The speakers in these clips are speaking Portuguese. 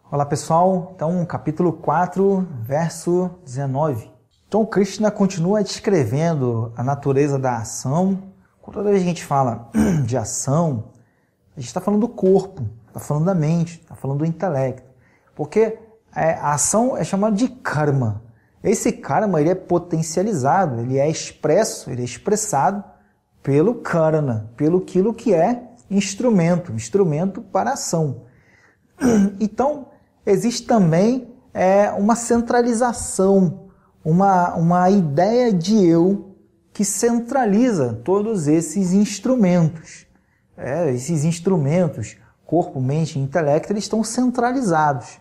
Olá pessoal, então capítulo 4, verso 19. Então Krishna continua descrevendo a natureza da ação. Quando a gente fala de ação, a gente está falando do corpo, está falando da mente, está falando do intelecto. Porque a ação é chamada de karma. Esse karma ele é potencializado, ele é expresso, ele é expressado pelo karana, pelo aquilo que é instrumento para a ação. Então, existe também uma centralização, uma ideia de eu que centraliza todos esses instrumentos. Esses instrumentos, corpo, mente e intelecto, eles estão centralizados.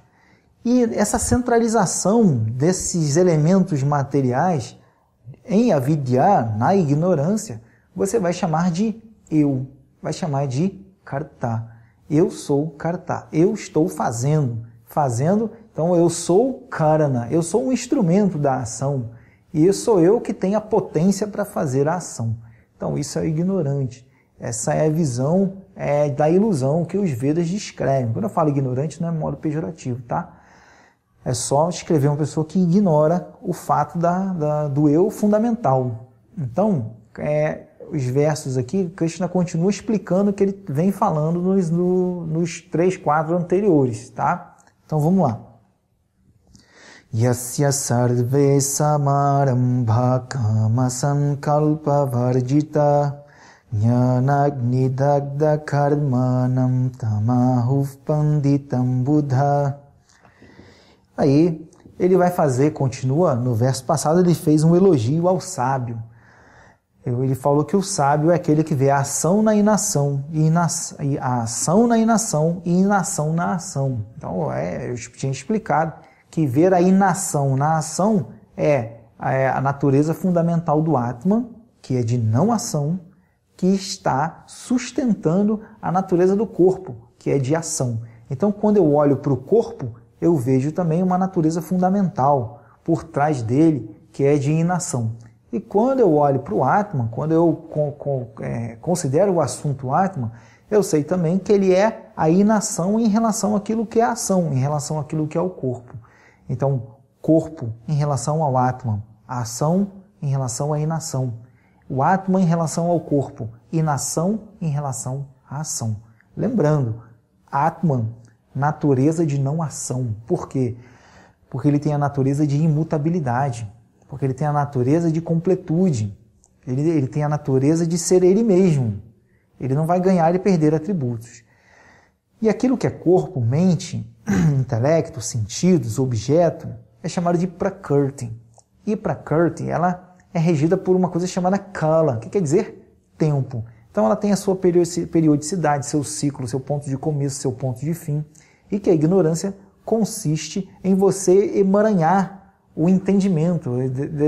E essa centralização desses elementos materiais, em avidya, na ignorância, você vai chamar de eu, vai chamar de karta. Eu sou karta, eu estou fazendo, então eu sou karana, eu sou um instrumento da ação, e sou eu que tenho a potência para fazer a ação. Então isso é ignorante, essa é a visão da ilusão que os Vedas descrevem. Quando eu falo ignorante não é modo pejorativo, tá? É só descrever uma pessoa que ignora o fato do eu fundamental. Então, os versos aqui, Krishna continua explicando o que ele vem falando nos 3, 4 anteriores, tá? Então vamos lá. Yasya sarve samarambha kama sankalpa varjita jnanagni dagda karmanam tamahuv panditam buddha. Aí ele vai continua, no verso passado ele fez um elogio ao sábio. Ele falou que o sábio é aquele que vê a ação na inação, e a ação na inação e inação na ação. Então, eu tinha explicado que ver a inação na ação é a natureza fundamental do Atman, que é de não ação, que está sustentando a natureza do corpo, que é de ação. Então, quando eu olho para o corpo, eu vejo também uma natureza fundamental por trás dele, que é de inação. E quando eu olho para o Atman, quando eu considero o assunto Atman, eu sei também que ele é a inação em relação àquilo que é a ação, em relação àquilo que é o corpo. Então, corpo em relação ao Atman, a ação em relação à inação. O Atman em relação ao corpo, inação em relação à ação. Lembrando, Atman, natureza de não ação. Por quê? Porque ele tem a natureza de imutabilidade. Porque ele tem a natureza de completude, ele tem a natureza de ser ele mesmo. Ele não vai ganhar e perder atributos. E aquilo que é corpo, mente, intelecto, sentidos, objeto, é chamado de prakrti. E prakrti, ela é regida por uma coisa chamada kala, que quer dizer tempo. Então ela tem a sua periodicidade, seu ciclo, seu ponto de começo, seu ponto de fim. E que a ignorância consiste em você emaranhar o entendimento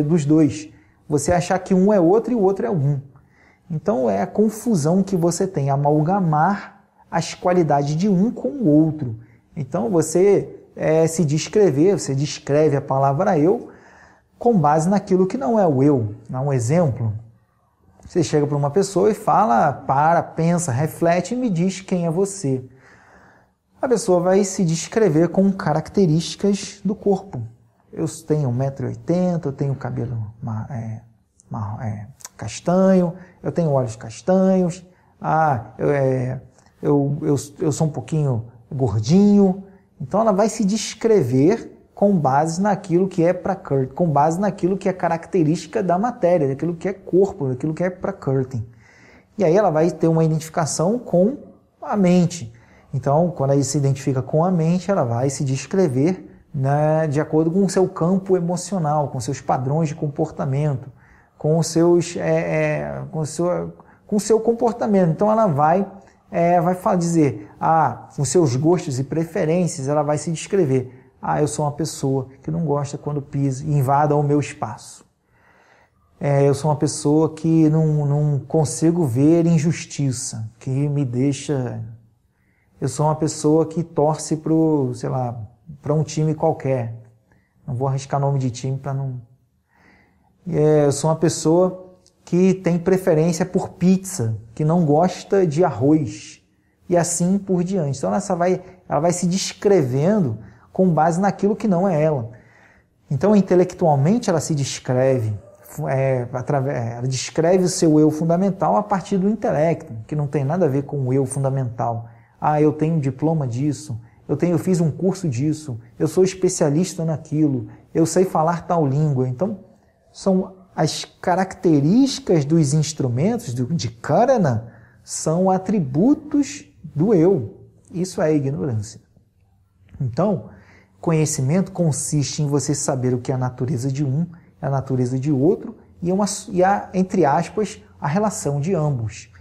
dos dois. Você achar que um é outro e o outro é um. Então é a confusão que você tem, amalgamar as qualidades de um com o outro. Então você se descrever, você descreve a palavra eu com base naquilo que não é o eu. Dá um exemplo. Você chega para uma pessoa e fala, pensa, reflete e me diz quem é você. A pessoa vai se descrever com características do corpo. Eu tenho 1,80 m, eu tenho cabelo castanho, eu tenho olhos castanhos, eu sou um pouquinho gordinho. Então ela vai se descrever com base naquilo que é prakrti, com base naquilo que é característica da matéria, daquilo que é corpo, daquilo que é prakrti. E aí ela vai ter uma identificação com a mente. Então, quando ela se identifica com a mente, ela vai se descrever de acordo com o seu campo emocional, com seus padrões de comportamento, com o seu comportamento. Então ela vai dizer, os seus gostos e preferências, ela vai se descrever. Eu sou uma pessoa que não gosta quando pisa e invada o meu espaço. Eu sou uma pessoa que não consigo ver injustiça, que me deixa... Eu sou uma pessoa que torce para um time qualquer. Não vou arriscar nome de time para não... Eu sou uma pessoa que tem preferência por pizza, que não gosta de arroz, e assim por diante. Então ela vai Ela vai se descrevendo com base naquilo que não é ela. Então, intelectualmente, ela se descreve, ela descreve o seu eu fundamental a partir do intelecto, que não tem nada a ver com o eu fundamental. Ah, eu tenho um diploma disso, eu fiz um curso disso, eu sou especialista naquilo, eu sei falar tal língua. Então, são as características dos instrumentos de Karana, são atributos do eu. Isso é ignorância. Então, conhecimento consiste em você saber o que é a natureza de um, a natureza de outro e entre aspas, a relação de ambos.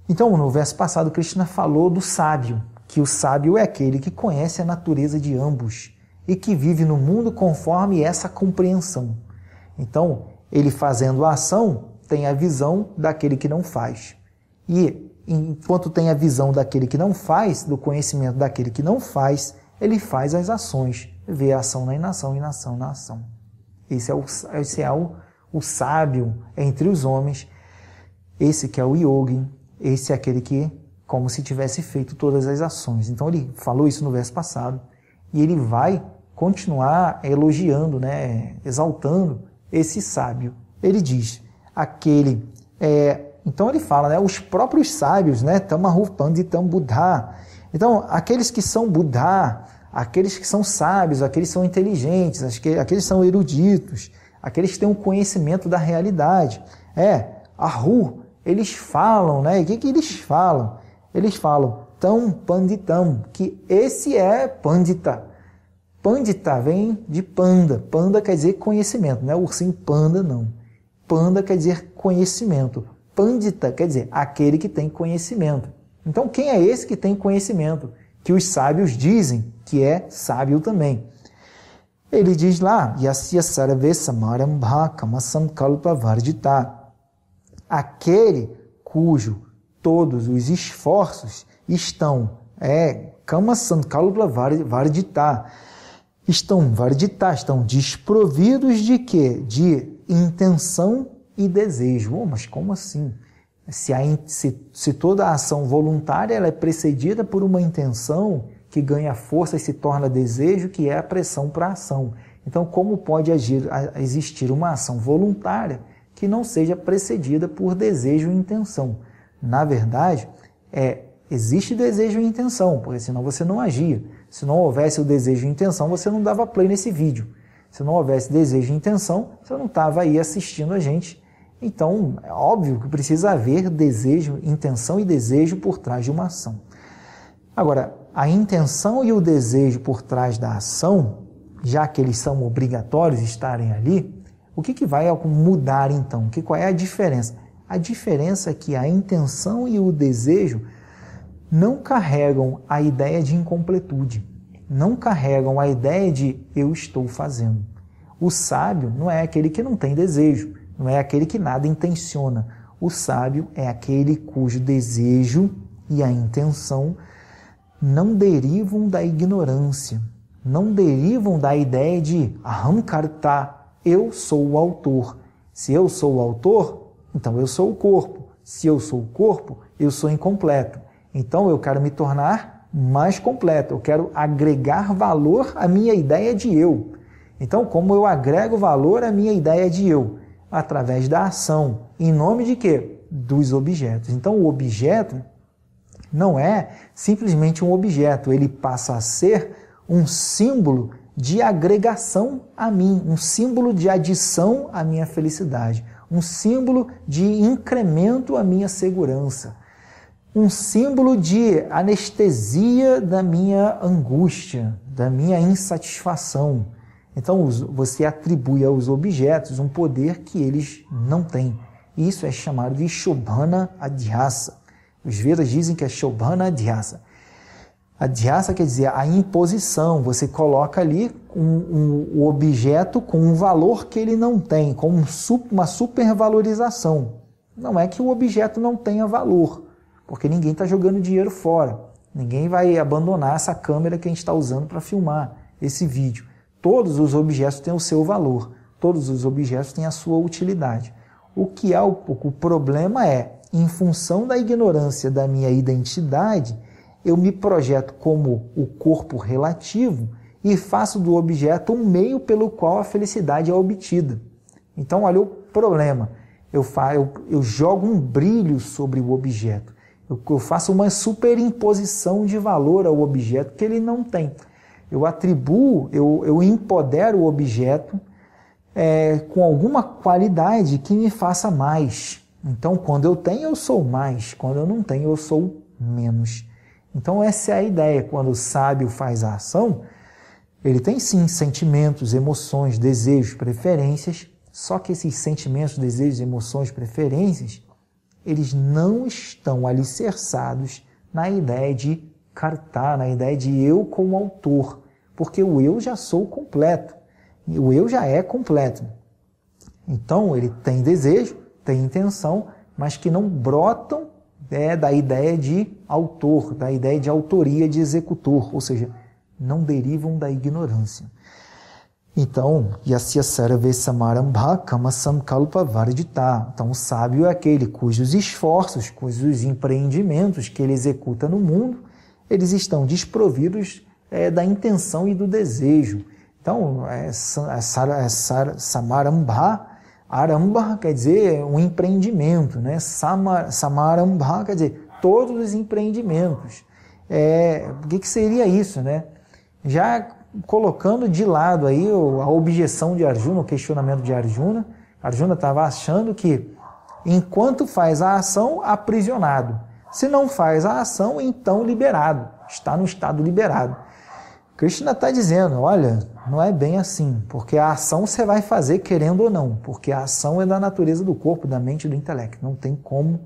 Então, no verso passado, Krishna falou do sábio, que o sábio é aquele que conhece a natureza de ambos e que vive no mundo conforme essa compreensão. Então, ele fazendo a ação, tem a visão daquele que não faz. E, enquanto tem a visão daquele que não faz, do conhecimento daquele que não faz, ele faz as ações, vê a ação na inação, inação na ação. Esse é o sábio entre os homens, esse que é o yogi, esse é aquele que, como se tivesse feito todas as ações. Então ele falou isso no verso passado, e ele vai continuar elogiando, exaltando esse sábio. Ele diz, então ele fala, os próprios sábios, Tamahu Panditam Buddha. Então, aqueles que são Buddha, aqueles que são sábios, aqueles que são inteligentes, aqueles que são eruditos, aqueles que têm um conhecimento da realidade. Ahu, eles falam, O que eles falam? Eles falam, Tam Panditam, que esse é Pandita. Pandita vem de panda. Panda quer dizer conhecimento, não é ursinho panda, não. Panda quer dizer conhecimento. Pandita quer dizer aquele que tem conhecimento. Então, quem é esse que tem conhecimento? Que os sábios dizem que é sábio também. Ele diz lá, Yasya sarve samarambha kamasankalpa vardita. Aquele cujo todos os esforços estão, kamasankalpa vardita, estão desprovidos de quê? De intenção e desejo. Mas como assim? Se toda a ação voluntária ela é precedida por uma intenção que ganha força e se torna desejo, que é a pressão para a ação. Então, como pode existir uma ação voluntária que não seja precedida por desejo e intenção? Na verdade, existe desejo e intenção, porque senão você não agia. Se não houvesse o desejo e intenção, você não dava play nesse vídeo. Se não houvesse desejo e intenção, você não estava aí assistindo a gente. Então, é óbvio que precisa haver desejo, intenção e desejo por trás de uma ação. Agora, a intenção e o desejo por trás da ação, já que eles são obrigatórios estarem ali, o que vai mudar então? Qual é a diferença? A diferença é que a intenção e o desejo não carregam a ideia de incompletude, não carregam a ideia de eu estou fazendo. O sábio não é aquele que não tem desejo, não é aquele que nada intenciona. O sábio é aquele cujo desejo e a intenção não derivam da ignorância, não derivam da ideia de Ahamkarta, eu sou o autor. Se eu sou o autor, então eu sou o corpo. Se eu sou o corpo, eu sou incompleto. Então eu quero me tornar mais completo, eu quero agregar valor à minha ideia de eu. Então, como eu agrego valor à minha ideia de eu? Através da ação. Em nome de quê? Dos objetos. Então, o objeto não é simplesmente um objeto, ele passa a ser um símbolo de agregação a mim, um símbolo de adição à minha felicidade, um símbolo de incremento à minha segurança, um símbolo de anestesia da minha angústia, da minha insatisfação. Então, você atribui aos objetos um poder que eles não têm. Isso é chamado de Shobhana Adhyasa. Os Vedas dizem que é Shobhana Adhyasa. Adhyasa quer dizer a imposição. Você coloca ali o objeto com um valor que ele não tem, com uma supervalorização. Não é que o objeto não tenha valor, porque ninguém está jogando dinheiro fora. Ninguém vai abandonar essa câmera que a gente está usando para filmar esse vídeo. Todos os objetos têm o seu valor, todos os objetos têm a sua utilidade. O que é o problema é, em função da ignorância da minha identidade, eu me projeto como o corpo relativo e faço do objeto um meio pelo qual a felicidade é obtida. Então, olha o problema. Eu jogo um brilho sobre o objeto. Eu faço uma superimposição de valor ao objeto que ele não tem. Eu atribuo, eu empodero o objeto com alguma qualidade que me faça mais. Então, quando eu tenho, eu sou mais. Quando eu não tenho, eu sou menos. Então, essa é a ideia. Quando o sábio faz a ação, ele tem sim sentimentos, emoções, desejos, preferências, só que esses sentimentos, desejos, emoções, preferências, eles não estão alicerçados na ideia de karta, na ideia de eu como autor, porque o eu já sou completo, o eu já é completo. Então, ele tem desejo, tem intenção, mas que não brotam da ideia de autor, da ideia de autoria de executor, ou seja, não derivam da ignorância. Então, yasya sarve samarambha kama sankalpa vardita. Então, o sábio é aquele cujos esforços, cujos empreendimentos que ele executa no mundo, eles estão desprovidos da intenção e do desejo. Então, samarambha, arambha quer dizer um empreendimento, né? Samarambha quer dizer todos os empreendimentos. O que seria isso, né? Já colocando de lado aí a objeção de Arjuna, o questionamento de Arjuna. Arjuna estava achando que enquanto faz a ação, aprisionado. Se não faz a ação, então liberado. Está no estado liberado. Krishna está dizendo, olha, não é bem assim, porque a ação você vai fazer querendo ou não, porque a ação é da natureza do corpo, da mente e do intelecto. Não tem como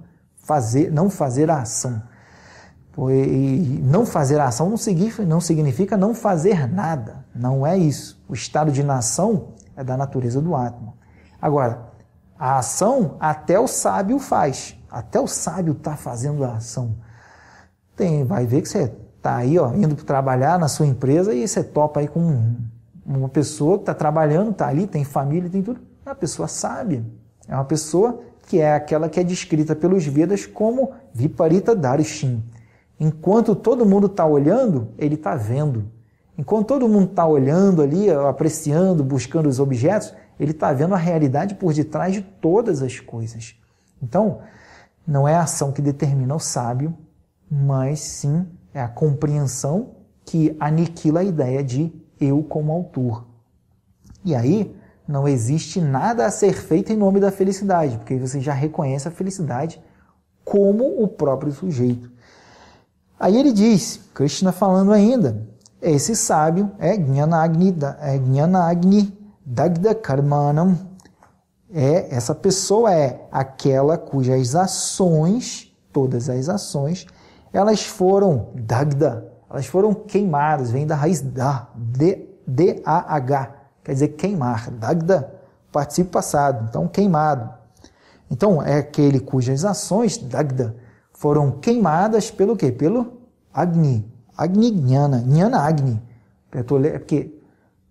não fazer a ação. E não fazer a ação não significa não fazer nada. Não é isso. O estado de inação é da natureza do Atma. Agora, a ação até o sábio faz. Até o sábio está fazendo a ação. Vai ver que você está aí indo trabalhar na sua empresa e você topa aí com uma pessoa que está trabalhando, está ali, tem família, tem tudo. É uma pessoa sábia. É uma pessoa que é aquela que é descrita pelos Vedas como Viparita Darshin. Enquanto todo mundo está olhando, ele está vendo. Enquanto todo mundo está olhando ali, apreciando, buscando os objetos, ele está vendo a realidade por detrás de todas as coisas. Então, não é a ação que determina o sábio, mas sim é a compreensão que aniquila a ideia de eu como autor. E aí, não existe nada a ser feito em nome da felicidade, porque você já reconhece a felicidade como o próprio sujeito. Aí ele diz, Krishna falando ainda, esse sábio é Jnanagni Dagda Karmanam. Essa pessoa é aquela cujas ações, todas as ações, elas foram Dagda, elas foram queimadas, vem da raiz da, D-A-H, quer dizer queimar, Dagda, participo passado, então queimado. Então é aquele cujas ações, Dagda, foram queimadas pelo quê? Pelo Agni. Agni Jnana. Jnana Agni. Porque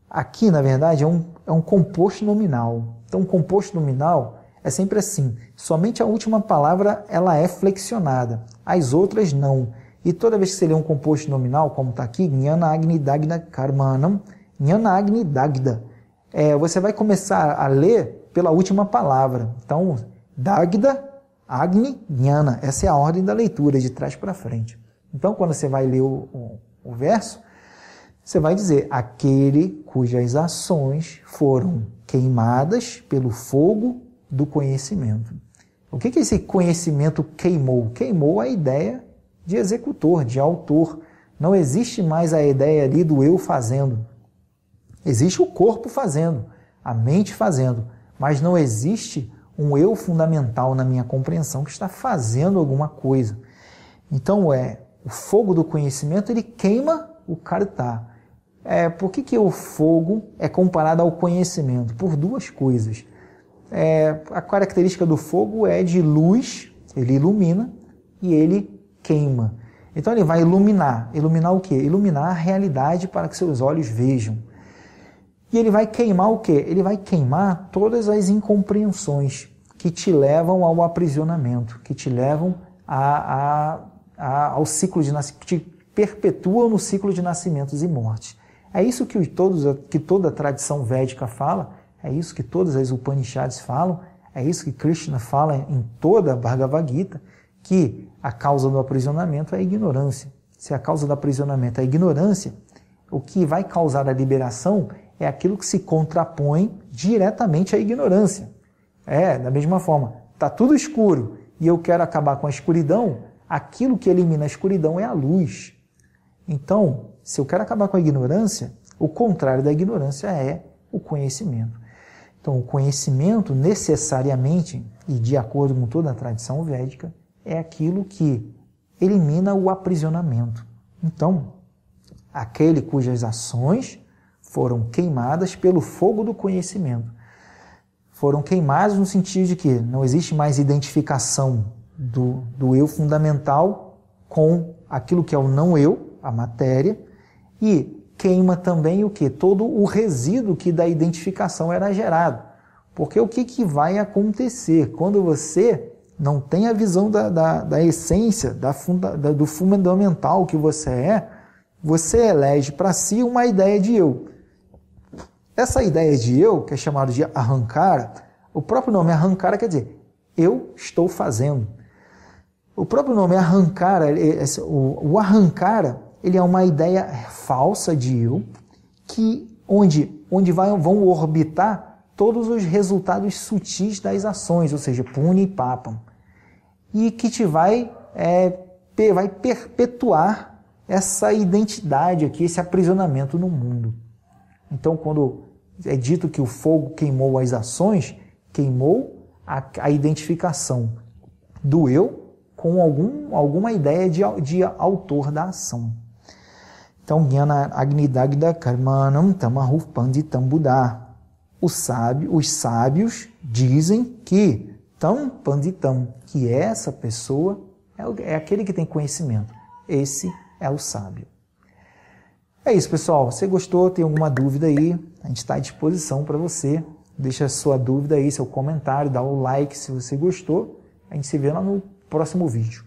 aqui, na verdade, é um composto nominal. Então, um composto nominal é sempre assim. Somente a última palavra ela é flexionada. As outras não. E toda vez que você lê um composto nominal, como está aqui, Jnana Agni Dagda Karmanam, Jnana Agni Dagda, você vai começar a ler pela última palavra. Então, Dagda, Agni, Jnana. Essa é a ordem da leitura, de trás para frente. Então, quando você vai ler o verso, você vai dizer, aquele cujas ações foram queimadas pelo fogo do conhecimento. O que esse conhecimento queimou? Queimou a ideia de executor, de autor. Não existe mais a ideia ali do eu fazendo. Existe o corpo fazendo, a mente fazendo, mas não existe um eu fundamental na minha compreensão que está fazendo alguma coisa. Então, o fogo do conhecimento, ele queima o karta. Por que o fogo é comparado ao conhecimento? Por duas coisas. A característica do fogo é de luz, ele ilumina e ele queima. Então, ele vai iluminar. Iluminar o quê? Iluminar a realidade para que seus olhos vejam. E ele vai queimar o quê? Ele vai queimar todas as incompreensões que te levam ao aprisionamento, que te levam ao ciclo de nascimento, perpetuam no ciclo de nascimentos e mortes. É isso que toda a tradição védica fala, é isso que todas as Upanishads falam, é isso que Krishna fala em toda a Bhagavad Gita, que a causa do aprisionamento é a ignorância. Se a causa do aprisionamento é a ignorância, o que vai causar a liberação é aquilo que se contrapõe diretamente à ignorância. Da mesma forma, está tudo escuro e eu quero acabar com a escuridão, aquilo que elimina a escuridão é a luz. Então, se eu quero acabar com a ignorância, o contrário da ignorância é o conhecimento. Então, o conhecimento necessariamente, e de acordo com toda a tradição védica, é aquilo que elimina o aprisionamento. Então, aquele cujas ações foram queimadas pelo fogo do conhecimento. Foram queimadas no sentido de que não existe mais identificação do eu fundamental com aquilo que é o não eu, a matéria, e queima também o que? Todo o resíduo que da identificação era gerado. Porque o que vai acontecer? Quando você não tem a visão da essência, do fundamental que você elege para si uma ideia de eu. Essa ideia de eu, que é chamada de Ahankara, o próprio nome Ahankara quer dizer, eu estou fazendo. O próprio nome Ahankara, o Ahankara, ele é uma ideia falsa de eu, onde vão orbitar todos os resultados sutis das ações, ou seja, Punya e Papam, e que vai perpetuar essa identidade aqui, esse aprisionamento no mundo. Então, quando é dito que o fogo queimou as ações, queimou a identificação do eu com alguma ideia de autor da ação. Então, Jnana Agnidagda Karmanam Tamahu Panditam Buddha. Os sábios dizem que Tam Panditam, que essa pessoa é aquele que tem conhecimento. Esse é o sábio. É isso, pessoal. Se gostou, tem alguma dúvida aí, a gente está à disposição para você. Deixa a sua dúvida aí, seu comentário, dá o like se você gostou. A gente se vê lá no próximo vídeo.